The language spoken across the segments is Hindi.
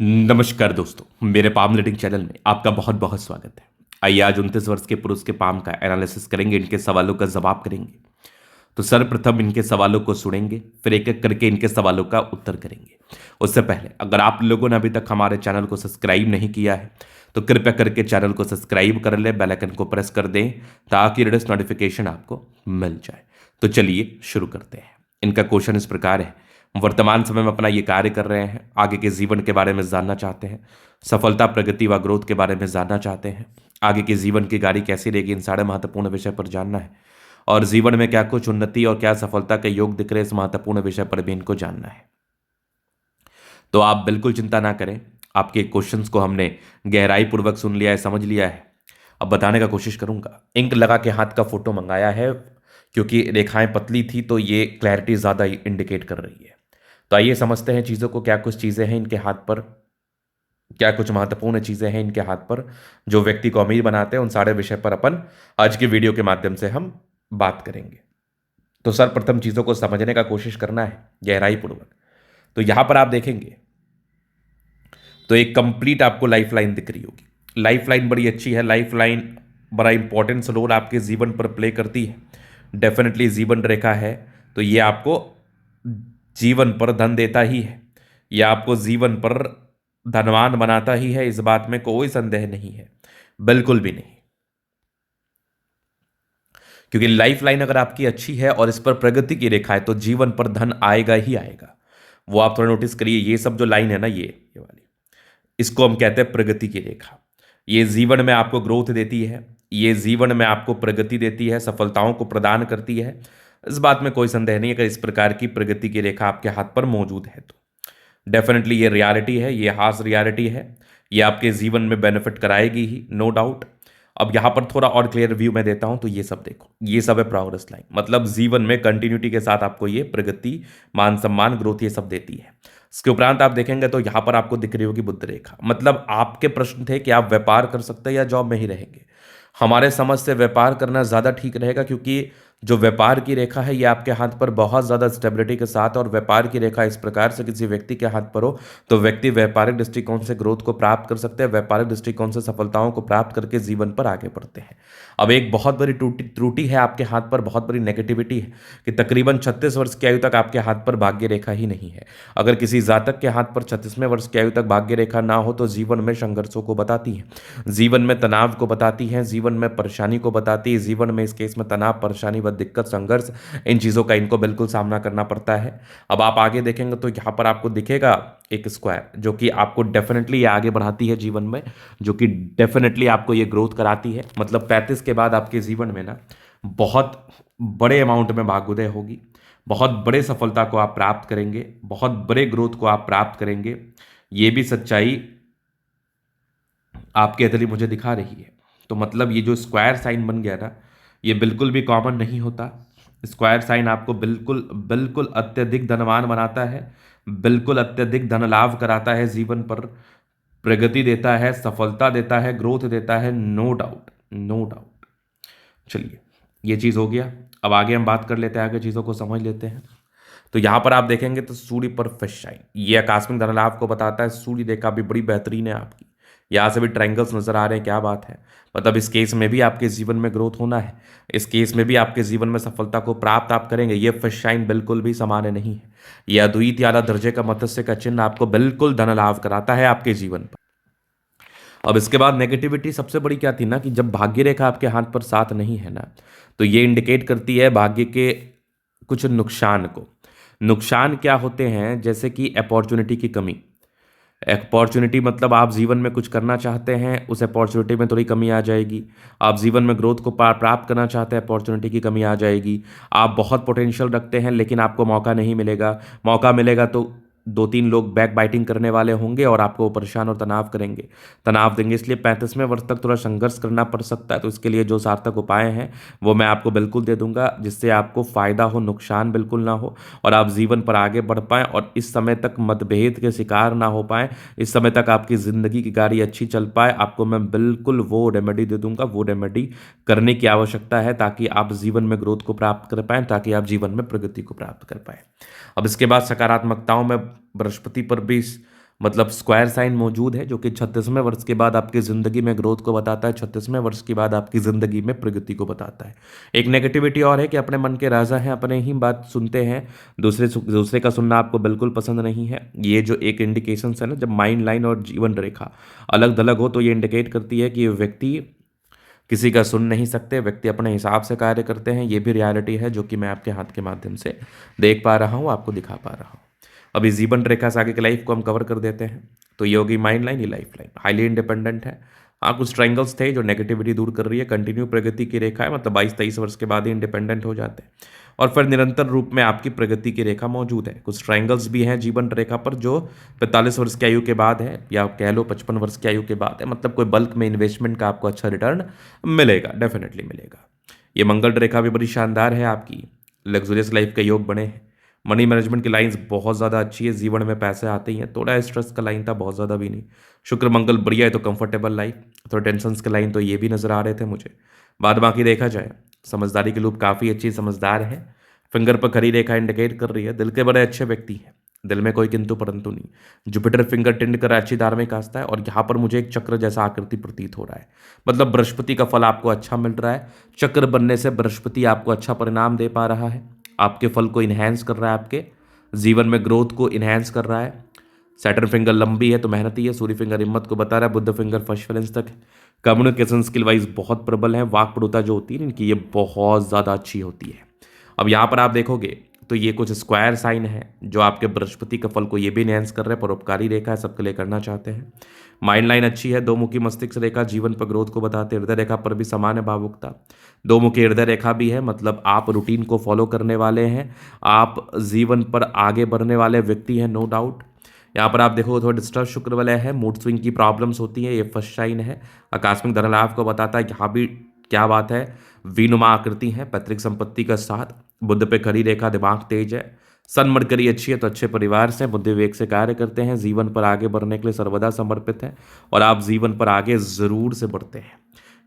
नमस्कार दोस्तों, मेरे पाम रीडिंग चैनल में आपका बहुत बहुत स्वागत है। आइए आज 29 वर्ष के पुरुष के पाम का एनालिसिस करेंगे, इनके सवालों का जवाब करेंगे। तो सर्वप्रथम इनके सवालों को सुनेंगे, फिर एक एक करके इनके सवालों का उत्तर करेंगे। उससे पहले अगर आप लोगों ने अभी तक हमारे चैनल को सब्सक्राइब नहीं किया है तो कृपया करके चैनल को सब्सक्राइब कर ले, बेल आइकन को प्रेस कर दें ताकि लेटेस्ट नोटिफिकेशन आपको मिल जाए। तो चलिए शुरू करते हैं। इनका क्वेश्चन इस प्रकार है, वर्तमान समय में अपना ये कार्य कर रहे हैं, आगे के जीवन के बारे में जानना चाहते हैं, सफलता, प्रगति व ग्रोथ के बारे में जानना चाहते हैं, आगे के जीवन की गाड़ी कैसी रहेगी, इन सारे महत्वपूर्ण विषय पर जानना है, और जीवन में क्या कुछ उन्नति और क्या सफलता के योग दिख रहे, इस महत्वपूर्ण विषय पर भी इनको जानना है। तो आप बिल्कुल चिंता ना करें, आपके क्वेश्चंस को हमने गहराई पूर्वक सुन लिया है, समझ लिया है। अब बताने का कोशिश करूंगा। इंक लगा के हाथ का फोटो मंगाया है क्योंकि रेखाएं पतली थी तो ये क्लैरिटी ज़्यादा इंडिकेट कर रही है। तो आइए समझते हैं चीज़ों को, क्या कुछ चीज़ें हैं इनके हाथ पर, क्या कुछ महत्वपूर्ण चीज़ें हैं इनके हाथ पर जो व्यक्ति को अमीर बनाते हैं। उन सारे विषय पर अपन आज की वीडियो के माध्यम से हम बात करेंगे। तो सर्वप्रथम चीज़ों को समझने का कोशिश करना है गहराई पूर्वक। तो यहां पर आप देखेंगे तो एक कंप्लीट आपको लाइफ लाइन दिख रही होगी। लाइफ लाइन बड़ी अच्छी है। लाइफ लाइन बड़ा इंपॉर्टेंस रोल आपके जीवन पर प्ले करती है। डेफिनेटली जीवन रेखा है तो ये आपको जीवन पर धन देता ही है, यह आपको जीवन पर धनवान बनाता ही है, इस बात में कोई संदेह नहीं है, बिल्कुल भी नहीं। क्योंकि लाइफ लाइन अगर आपकी अच्छी है और इस पर प्रगति की रेखा है तो जीवन पर धन आएगा ही आएगा। वो आप थोड़ा नोटिस करिए, ये सब जो लाइन है ना, ये वाली, इसको हम कहते हैं प्रगति की रेखा। ये जीवन में आपको ग्रोथ देती है, ये जीवन में आपको प्रगति देती है, सफलताओं को प्रदान करती है। इस बात में कोई संदेह नहीं, अगर इस प्रकार की प्रगति की रेखा आपके हाथ पर मौजूद है तो डेफिनेटली ये रियलिटी है, ये हार्श रियलिटी है, ये आपके जीवन में बेनिफिट कराएगी ही, नो डाउट। अब यहाँ पर थोड़ा और क्लियर व्यू मैं देता हूँ तो ये सब देखो, ये सब है प्रोग्रेस लाइन, मतलब जीवन में कंटिन्यूटी के साथ आपको ये प्रगति, मान सम्मान, ग्रोथ ये सब देती है। इसके उपरांत आप देखेंगे तो यहाँ पर आपको दिख रही होगी बुद्ध रेखा। मतलब आपके प्रश्न थे कि आप व्यापार कर सकते हैं या जॉब में ही रहेंगे। हमारे समझ से व्यापार करना ज़्यादा ठीक रहेगा, क्योंकि जो व्यापार की रेखा है ये आपके हाथ पर बहुत ज़्यादा स्टेबिलिटी के साथ, और व्यापार की रेखा इस प्रकार से किसी व्यक्ति के हाथ पर हो तो व्यक्ति व्यापारिक दृष्टिकोण से ग्रोथ को प्राप्त कर सकते हैं, व्यापारिक दृष्टिकोण से सफलताओं को प्राप्त करके जीवन पर आगे बढ़ते हैं। अब एक बहुत बड़ी त्रुटि है आपके हाथ पर, बहुत बड़ी नेगेटिविटी है कि तकरीबन 36 वर्ष की आयु तक आपके हाथ पर भाग्य रेखा ही नहीं है। अगर किसी जातक के हाथ पर 36वें वर्ष की आयु तक भाग्य रेखा ना हो तो जीवन में संघर्षों को बताती है, जीवन में तनाव को बताती है, जीवन में परेशानी को बताती है। जीवन में इस केस में तनाव, परेशानी व दिक्कत, संघर्ष, इन चीज़ों का इनको बिल्कुल सामना करना पड़ता है। अब आप आगे देखेंगे तो यहाँ पर आपको दिखेगा एक स्क्वायर, जो कि आपको डेफिनेटली ये आगे बढ़ाती है जीवन में, जो कि डेफिनेटली आपको ये ग्रोथ कराती है। मतलब 35 के बाद आपके जीवन में ना बहुत बड़े अमाउंट में भाग्योदय होगी, बहुत बड़े सफलता को आप प्राप्त करेंगे, बहुत बड़े ग्रोथ को आप प्राप्त करेंगे। ये भी सच्चाई आपके अतली मुझे दिखा रही है। तो मतलब ये जो स्क्वायर साइन बन गया ना, ये बिल्कुल भी कॉमन नहीं होता। स्क्वायर साइन आपको बिल्कुल बिल्कुल अत्यधिक धनवान बनाता है, बिल्कुल अत्यधिक धन लाभ कराता है, जीवन पर प्रगति देता है, सफलता देता है, ग्रोथ देता है, नो डाउट, नो डाउट। चलिए ये चीज़ हो गया। अब आगे हम बात कर लेते हैं, आगे चीज़ों को समझ लेते हैं। तो यहाँ पर आप देखेंगे तो सूर्य पर फिश शाइन, ये आकस्मिक धन लाभ को बताता है। सूर्य रेखा भी बड़ी बेहतरीन है आपकी, यहाँ से भी ट्रायंगल्स नजर आ रहे हैं, क्या बात है। मतलब इस केस में भी आपके जीवन में ग्रोथ होना है, इस केस में भी आपके जीवन में सफलता को प्राप्त आप करेंगे। ये फिश शाइन बिल्कुल भी सामान्य नहीं है, यह अद्वितीय आला दर्जे का मत्स्य का चिन्ह आपको बिल्कुल धन लाभ कराता है आपके जीवन पर। अब इसके बाद नेगेटिविटी सबसे बड़ी क्या थी ना, कि जब भाग्य रेखा आपके हाथ पर साथ नहीं है ना, तो ये इंडिकेट करती है भाग्य के कुछ नुकसान को। नुकसान क्या होते हैं, जैसे कि अपॉर्चुनिटी की कमी। अपॉर्चुनिटी मतलब आप जीवन में कुछ करना चाहते हैं, उस अपॉर्चुनिटी में थोड़ी कमी आ जाएगी। आप जीवन में ग्रोथ को प्राप्त करना चाहते हैं, अपॉर्चुनिटी की कमी आ जाएगी। आप बहुत पोटेंशियल रखते हैं लेकिन आपको मौका नहीं मिलेगा, मौका मिलेगा तो 2-3 लोग बैक बाइटिंग करने वाले होंगे और आपको परेशान और तनाव करेंगे, तनाव देंगे। इसलिए 35वें वर्ष तक थोड़ा संघर्ष करना पड़ सकता है। तो इसके लिए जो सार्थक उपाय हैं वो मैं आपको बिल्कुल दे दूंगा, जिससे आपको फायदा हो, नुकसान बिल्कुल ना हो, और आप जीवन पर आगे बढ़ पाएं और इस समय तक मतभेद के शिकार ना हो पाएं, इस समय तक आपकी ज़िंदगी की गाड़ी अच्छी चल पाए। आपको मैं बिल्कुल वो रेमेडी दे दूंगा, वो रेमेडी करने की आवश्यकता है ताकि आप जीवन में ग्रोथ को प्राप्त कर पाएं, ताकि आप जीवन में प्रगति को प्राप्त कर पाएं। अब इसके बाद सकारात्मकताओं में बृहस्पति पर भी मतलब स्क्वायर साइन मौजूद है जो कि 36वें वर्ष के बाद आपकी ज़िंदगी में ग्रोथ को बताता है, 36वें वर्ष के बाद आपकी ज़िंदगी में प्रगति को बताता है। एक नेगेटिविटी और है कि अपने मन के राजा हैं, अपने ही बात सुनते हैं, दूसरे का सुनना आपको बिल्कुल पसंद नहीं है। ये जो एक इंडिकेशन है ना, जब माइंड लाइन और जीवन रेखा अलग थलग हो तो ये इंडिकेट करती है कि व्यक्ति किसी का सुन नहीं सकते, व्यक्ति अपने हिसाब से कार्य करते हैं। ये भी रियलिटी है जो कि मैं आपके हाथ के माध्यम से देख पा रहा हूँ, आपको दिखा पा रहा हूँ। अभी जीवन रेखा से आगे की लाइफ को हम कवर कर देते हैं। तो ये होगी माइंड लाइन, ये लाइफ लाइन हाईली इंडिपेंडेंट है। हाँ, कुछ ट्रायंगल्स थे जो नेगेटिविटी दूर कर रही है, कंटिन्यू प्रगति की रेखा है, मतलब 22-23 वर्ष के बाद ही इंडिपेंडेंट हो जाते हैं और फिर निरंतर रूप में आपकी प्रगति की रेखा मौजूद है। कुछ ट्रायंगल्स भी हैं जीवन रेखा पर जो 45 वर्ष की आयु के बाद है, या कह लो 55 वर्ष की आयु के बाद है, मतलब कोई बल्क में इन्वेस्टमेंट का आपको अच्छा रिटर्न मिलेगा, डेफिनेटली मिलेगा। ये मंगल रेखा भी बड़ी शानदार है आपकी, लग्जरियस लाइफ के योग बने हैं। मनी मैनेजमेंट की लाइंस बहुत ज़्यादा अच्छी है, जीवन में पैसे आते ही हैं, थोड़ा स्ट्रेस का लाइन था, बहुत ज़्यादा भी नहीं। शुक्र मंगल बढ़िया है तो कंफर्टेबल लाइफ, थोड़े टेंशन्स के लाइन तो ये भी नज़र आ रहे थे मुझे। बाद बाकी देखा जाए, समझदारी की लूप काफ़ी अच्छी समझदार है। फिंगर पर खरी रेखा इंडिकेट कर रही है दिल के बड़े अच्छे व्यक्ति हैं, दिल में कोई किंतु परंतु नहीं। जुपिटर फिंगर टिंड कर अच्छी धार्मिक आस्था है और यहाँ पर मुझे एक चक्र जैसा आकृति प्रतीत हो रहा है, मतलब बृहस्पति का फल आपको अच्छा मिल रहा है। चक्र बनने से बृहस्पति आपको अच्छा परिणाम दे पा रहा है, आपके फल को इन्हेंस कर रहा है, आपके जीवन में ग्रोथ को इन्हेंस कर रहा है। सैटर्न फिंगर लंबी है तो मेहनती है, सूर्य फिंगर हिम्मत को बता रहा है, बुध फिंगर फर्स्ट बैलेंस तक है। कम्युनिकेशन स्किल वाइज बहुत प्रबल है, वाक पटुता जो होती है इनकी ये बहुत ज़्यादा अच्छी होती है। अब यहाँ पर आप देखोगे तो ये कुछ स्क्वायर साइन है जो आपके बृहस्पति के फल को ये भी इनहेंस कर रहे हैं, परोपकारी रेखा है, सबके लिए करना चाहते हैं। माइंड लाइन अच्छी है, दो मुखी मस्तिष्क रेखा जीवन पर ग्रोथ को बताते, हृदय रेखा पर भी सामान्य भावुकता, दो मुखी हृदय रेखा भी है, मतलब आप रूटीन को फॉलो करने वाले हैं, आप जीवन पर आगे बढ़ने वाले व्यक्ति हैं, नो डाउट। यहाँ पर आप देखो थोड़ा डिस्टर्ब शुक्र वाले है, मूड स्विंग की प्रॉब्लम्स होती है, ये फर्स्ट साइन है। आकस्मिक धन लाभ को बताता है, यहाँ भी क्या बात है, विनुमा आकृति है, पैतृक संपत्ति का साथ, बुद्ध पे खरी रेखा, दिमाग तेज है, सन मरकरी अच्छी है तो अच्छे परिवार से, बुद्धि विवेक से कार्य करते हैं, जीवन पर आगे बढ़ने के लिए सर्वदा समर्पित है और आप जीवन पर आगे जरूर से बढ़ते हैं।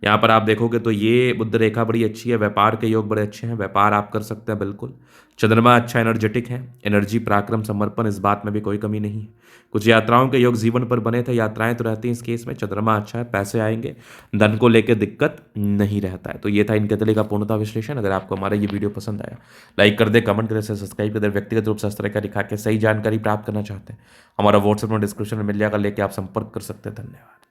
यहाँ पर आप देखोगे तो ये बुद्ध रेखा बड़ी अच्छी है, व्यापार के योग बड़े अच्छे हैं, व्यापार आप कर सकते हैं बिल्कुल। चंद्रमा अच्छा एनर्जेटिक है, एनर्जी पराक्रम समर्पण इस बात में भी कोई कमी नहीं है। कुछ यात्राओं के योग जीवन पर बने थे, यात्राएं तो रहती हैं इस केस में, चंद्रमा अच्छा है, पैसे आएंगे, धन को लेकर दिक्कत नहीं रहता है। तो ये था इनके तले का पूर्णता विश्लेषण। अगर आपको हमारा ये वीडियो पसंद आया लाइक कर दे, कमेंट कर दे, सब्सक्राइब कर दे। व्यक्तिगत रूप से इस तरह का दिखा के सही जानकारी प्राप्त करना चाहते हैं, हमारा व्हाट्सएप में डिस्क्रिप्शन में मिल जाएगा, लेके आप संपर्क कर सकते हैं। धन्यवाद।